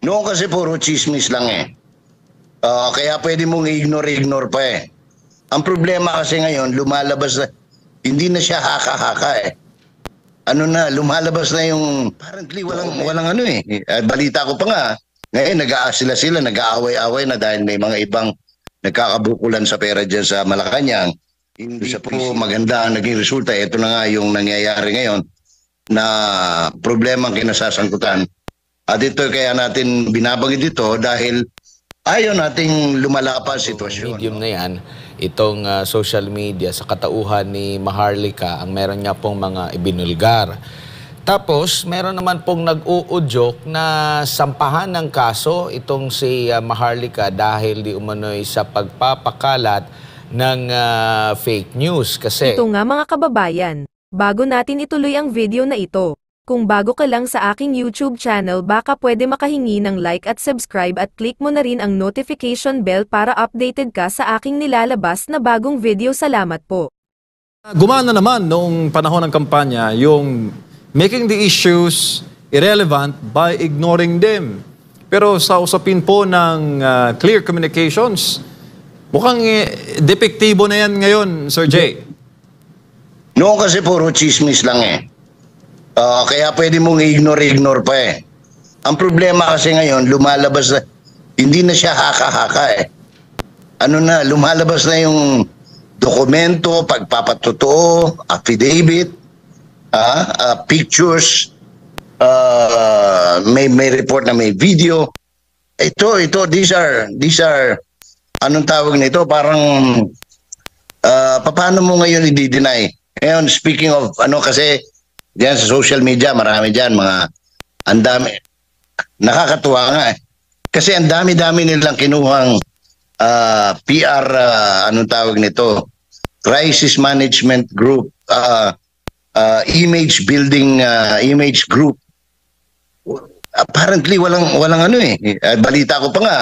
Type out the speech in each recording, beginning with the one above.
Noon kasi puro chismis lang eh. Kaya pwede mong ignore pa eh. Ang problema kasi ngayon, lumalabas na, hindi na siya haka-haka eh. Ano na, lumalabas na yung, apparently walang ano eh. Balita ko pa nga, ngayon sila nag-aaway-away na dahil may mga ibang nagkakabukulan sa pera dyan sa Malacanang. Hindi sa po maganda ang naging resulta. Ito na nga yung nangyayari ngayon na problema ang kinasasangkutan. At ito kaya natin binabanggit dito dahil ayaw nating lumala pa ang sitwasyon. Medium na yan, itong social media sa katauhan ni Maharlika, ang meron niya pong mga ibinulgar. Tapos, meron naman pong nag-uudyok na sampahan ng kaso itong si Maharlika dahil di umano'y sa pagpapakalat ng fake news. Kasi ito nga mga kababayan, bago natin ituloy ang video na ito, kung bago ka lang sa aking YouTube channel baka pwede makahingi ng like at subscribe at click mo na rin ang notification bell para updated ka sa aking nilalabas na bagong video. Salamat po. Gumana naman noong panahon ng kampanya yung making the issues irrelevant by ignoring them. Pero sa usapin po ng clear communications, mukhang depektibo na yan ngayon, Sir Jay. Noon kasi puro chismis lang eh. Kaya pwede mong ignore pa eh. Ang problema kasi ngayon, lumalabas na, hindi na siya haka-haka eh. Ano na, lumalabas na yung dokumento, pagpapatotoo, affidavit, pictures, may report na may video. These are, anong tawag nito? Parang, paano mo ngayon i-deny? Ngayon, speaking of, kasi, diyan sa social media, marami diyan ang dami. Nakakatuwa nga eh. Kasi ang dami-dami nilang kinuhang PR, anong tawag nito? Crisis Management Group, image building, image group. Apparently walang ano eh. Balita ko pa nga,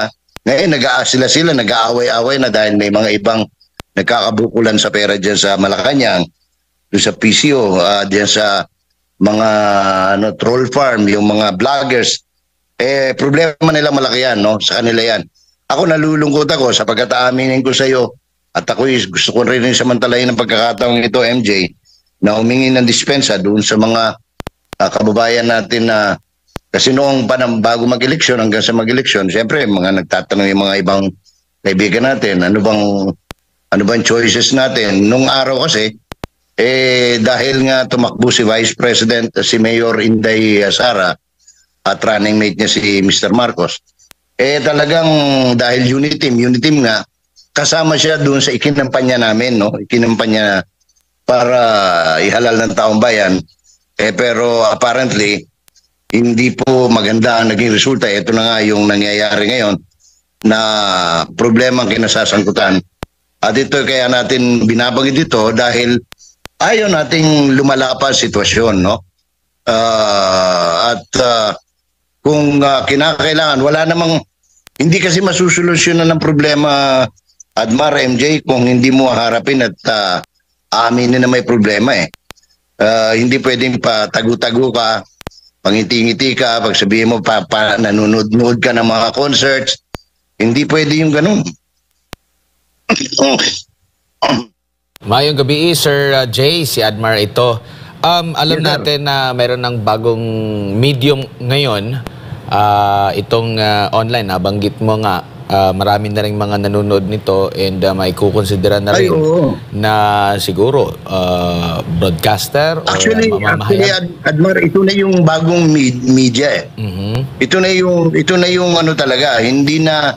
ngayon sila nag-aaway-away na dahil may mga ibang nagkakabukulan sa pera diyan sa Malacanang, doon sa PCO, diyan sa mga troll farm, yung mga vloggers, problema nila malaki yan, no? Sa kanila yan. Ako nalulungkot ako sapagkat aaminin ko sa iyo at ako gusto ko rin samantalahin ng pagkakataong ito, MJ, na humingi ng dispensa doon sa mga kababayan natin na kasi noong bago mag-eleksyon hanggang sa mag-eleksyon, siyempre mga nagtatanong yung mga ibang kaibigan natin, ano bang choices natin. Nung araw kasi dahil nga tumakbo si Vice President, si Mayor Inday Sara, at running mate niya si Mr. Marcos, talagang dahil unity team nga, kasama siya doon sa ikinampanya namin, no? Ikinampanya para ihalal ng taong bayan. Pero apparently, hindi po maganda ang naging resulta. Ito na nga yung nangyayari ngayon na problema ang kinasasangkutan. At ito kaya natin binabanggit dito dahil ayaw nating lumala pa ang sitwasyon, no? Kung kinakailangan, wala namang, hindi kasi masusolusyonan ng problema, Admar, MJ, kung hindi mo harapin at aaminin na may problema eh. Hindi pwedeng pa tagu-tagu ka, pangiti-ngiti ka, pag sabihin mo nanonood ka ng mga concerts, hindi pwede yung ganun. Mayong gabi, Sir Jay, si Admar ito. Alam natin na mayroon ng bagong medium ngayon, itong online, nabanggit mo nga, marami na rin mga nanonood nito and may kukonsidera na rin na siguro broadcaster or mamamahayag. Admar, ito na yung bagong media eh. Ito na yung ano talaga, hindi na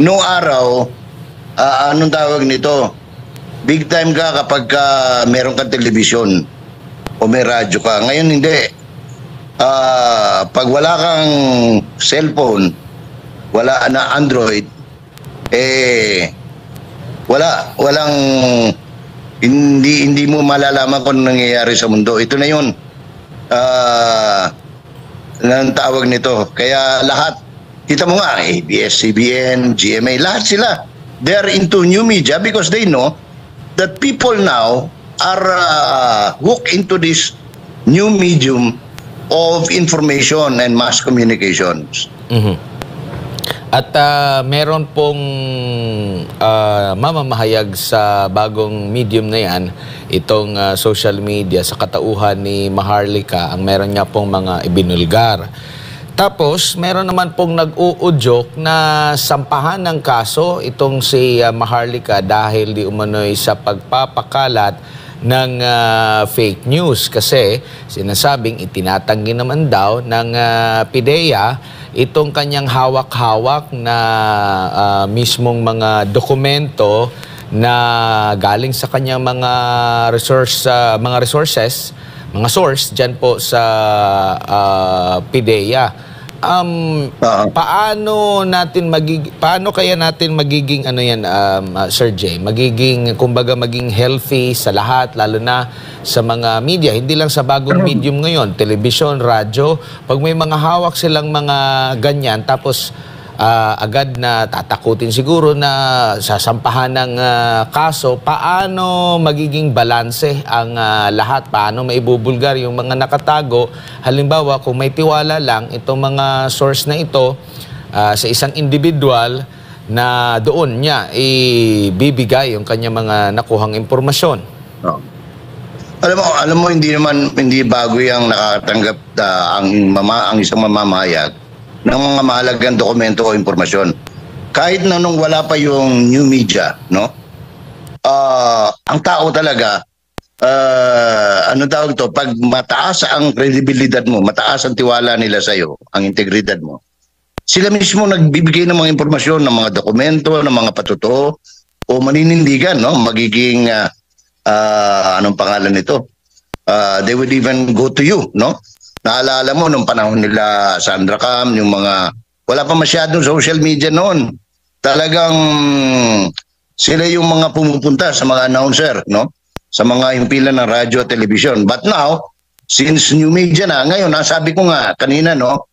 no araw, anong tawag nito? Big time ka kapag meron kang television o may radyo ka. Ngayon hindi. Pag wala kang cellphone, wala na Android, walang hindi mo malalaman kung nangyayari sa mundo. Ito na yun. Ang tawag nito. Kaya lahat, kita mo nga, ABS-CBN, GMA, lahat sila. They're into new media because they know that people now are hooked into this new medium of information and mass communications. At meron pong mamamahayag sa bagong medium na yan, itong social media sa katauhan ni Maharlika, ang meron nga pong mga ibinulgar. Tapos, meron naman pong nag-uudyok na sampahan ng kaso itong si Maharlika dahil di umano'y sa pagpapakalat ng fake news. Kasi sinasabing itinatanggi naman daw ng PIDEA itong kanyang hawak-hawak na mismong mga dokumento na galing sa kanyang mga resources, mga source dyan po sa PIDEA. Paano kaya natin magiging ano yan, Sir Jay? Kumbaga maging healthy sa lahat, lalo na sa mga media, hindi lang sa bagong medium ngayon, television, radyo. Pag may mga hawak silang mga ganyan, tapos agad na tatakutin siguro na sasampahan ng kaso, paano magiging balanse ang lahat? Paano maibubulgar yung mga nakatago? Halimbawa, kung may tiwala lang itong mga source na ito sa isang individual na doon niya ibibigay yung kanya mga nakuhang impormasyon. Alam mo hindi bago yung nakakatanggap ang isang mamamahayag ng mga mahalagang dokumento o impormasyon. Kahit na nung wala pa yung new media, no? Ang tao talaga, ano tawag to, pag mataas ang kredibilidad mo, mataas ang tiwala nila sa iyo, ang integridad mo, sila mismo nagbibigay ng mga impormasyon, ng mga dokumento, ng mga patotoo o maninindigan, no? Magiging anong pangalan nito? They would even go to you, no? Naalala mo nung panahon nila Sandra Cam, yung mga wala pa masyadong social media noon. Talagang sila yung mga pumupunta sa mga announcer, no? Sa mga himpilan ng radyo at television. But now, since new media na, ngayon, nasabi ko nga kanina, no?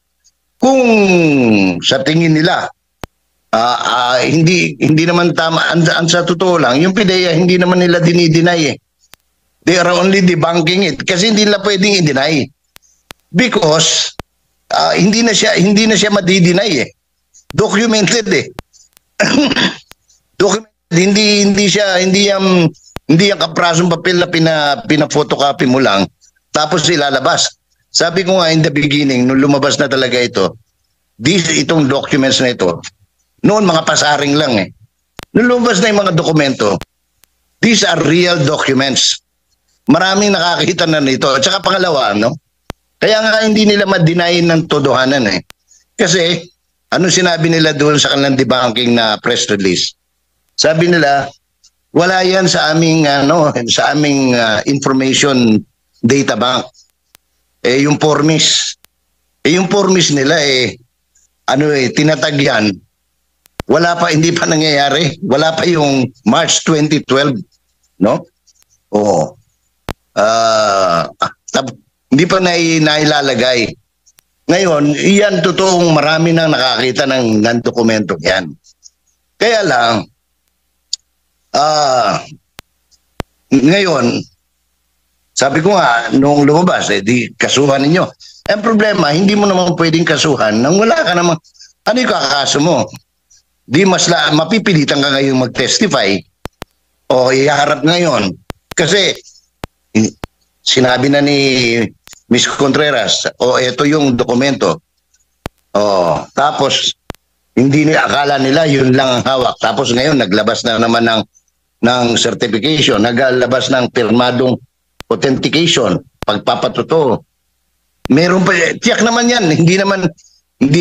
Kung sa tingin nila hindi naman tama, sa totoo lang, yung PIDEA hindi naman nila dinideny eh. They are only debunking it kasi hindi nila pwedeng i-deny. Because hindi na siya madi-deny eh. Documented eh. Documented, hindi yung kaprasong papel na pina-photocopy mo lang tapos ilalabas. Sabi ko nga in the beginning nung lumabas na talaga ito, itong documents na ito, noon mga pasaring lang eh. Nung lumabas na yung mga dokumento, these are real documents. Maraming nakakita na nito. At saka pangalawa, no? Kaya nga hindi nila ma-deny ng todohanan eh. Kasi ano sinabi nila doon sa kanilang debunking na press release? Sabi nila, wala yan sa aming information data bank. Yung Formis. Yung Formis nila tinatag yan. Hindi pa nangyayari. Wala pa yung March 2012, no? Oo. Hindi pa nailalagay. Ngayon, iyan totoong marami nang nakakita ng dokumento yan. Kaya lang, ngayon, sabi ko nga, nung lumabas, di kasuhan ninyo. Ang problema, hindi mo naman pwedeng kasuhan nang wala ka naman. Ano yung kakaso mo? Di mapipilitan ka ngayon mag-testify o iharap ngayon. Kasi, sinabi na ni Ms. Contreras, ito yung dokumento. Tapos, akala nila yun lang ang hawak. Tapos ngayon, naglabas na naman ng certification, naglabas ng pirmadong authentication, pagpapatotoo. Meron pa, tiyak naman yan. Hindi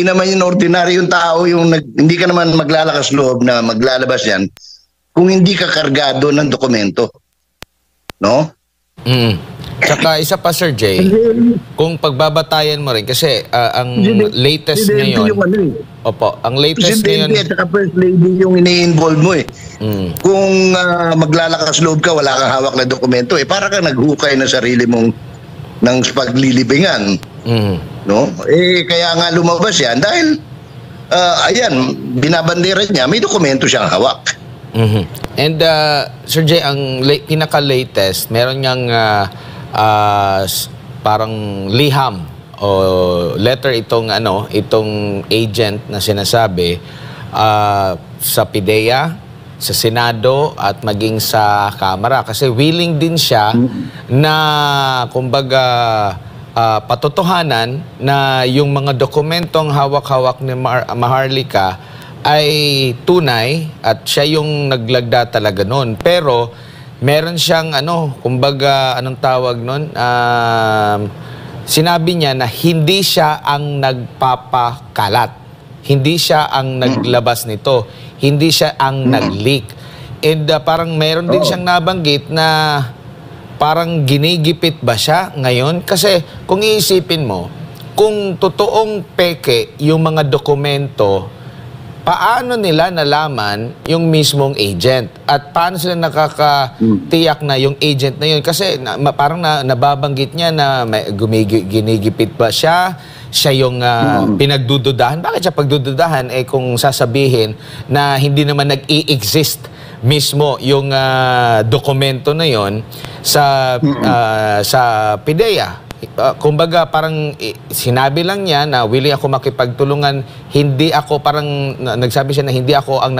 naman yung ordinaryong tao, hindi ka naman maglalakas loob na maglalabas yan kung hindi ka kargado ng dokumento. No? Tsaka isa pa, Sir Jay, kung pagbabatayan mo rin, kasi ang latest ngayon, ang latest ngayon, at saka First Lady yung ini-involve mo eh. Kung maglalakas loob ka, wala kang hawak na dokumento, para ka naghukay na sarili mong ng paglilibingan. No? Kaya nga lumabas yan dahil, binabandera niya, may dokumento siyang hawak. And Sir Jay, ang pinaka-latest, meron niyang parang liham o letter itong agent na sinasabi sa PIDEA, sa Senado at maging sa Kamara kasi willing din siya na kumbaga patotohanan na yung mga dokumentong hawak-hawak ni Maharlika ay tunay at siya yung naglagda talaga noon. Pero meron siyang kumbaga anong tawag noon? Sinabi niya na hindi siya ang nagpapakalat. Hindi siya ang naglabas nito. Hindi siya ang nag-leak. And parang meron din siyang nabanggit na parang ginigipit ba siya ngayon? Kasi kung iisipin mo, kung totoong peke yung mga dokumento, paano nila nalaman yung mismong agent? At paano sila nakakatiyak na yung agent na yun? Kasi parang nababanggit niya na ginigipit ba siya? Siya yung pinagdududahan. Bakit siya pagdududahan? Kung sasabihin na hindi naman nag-i-exist mismo yung dokumento na yon sa PIDEA. Kumbaga parang sinabi lang niya na willing ako makipagtulungan, hindi ako parang nagsabi siya na hindi ako ang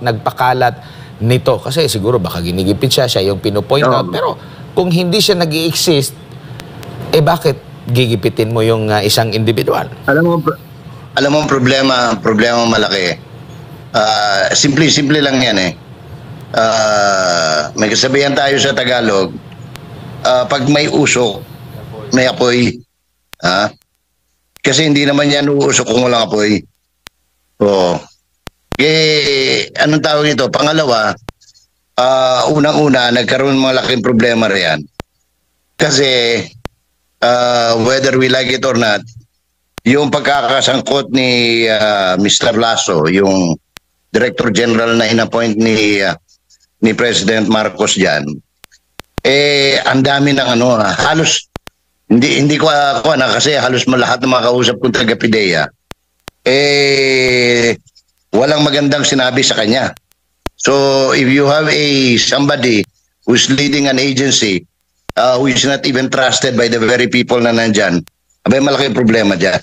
nagpakalat nito kasi siguro baka ginigipit siya yung pino-point out, pero kung hindi siya nag-i-exist, bakit gigipitin mo yung isang individual? Alam mo ang problema malaki. Simple lang yan may kasabihan tayo sa Tagalog, pag may usok, may apoy. Kasi hindi naman yan uusok kung walang apoy. Anong tawag nito? Pangalawa, unang-una, nagkaroon malaking problema riyan. Kasi, whether we like it or not, yung pagkakasangkot ni Mr. Lasso, yung Director General na inappoint ni President Marcos diyan, ang dami ng halos hindi ko kasi halos lahat ng mga kausap kong taga PIDEA walang magandang sinabi sa kanya. So if you have somebody who's leading an agency who is not even trusted by the very people na nandyan, malaking problema dyan.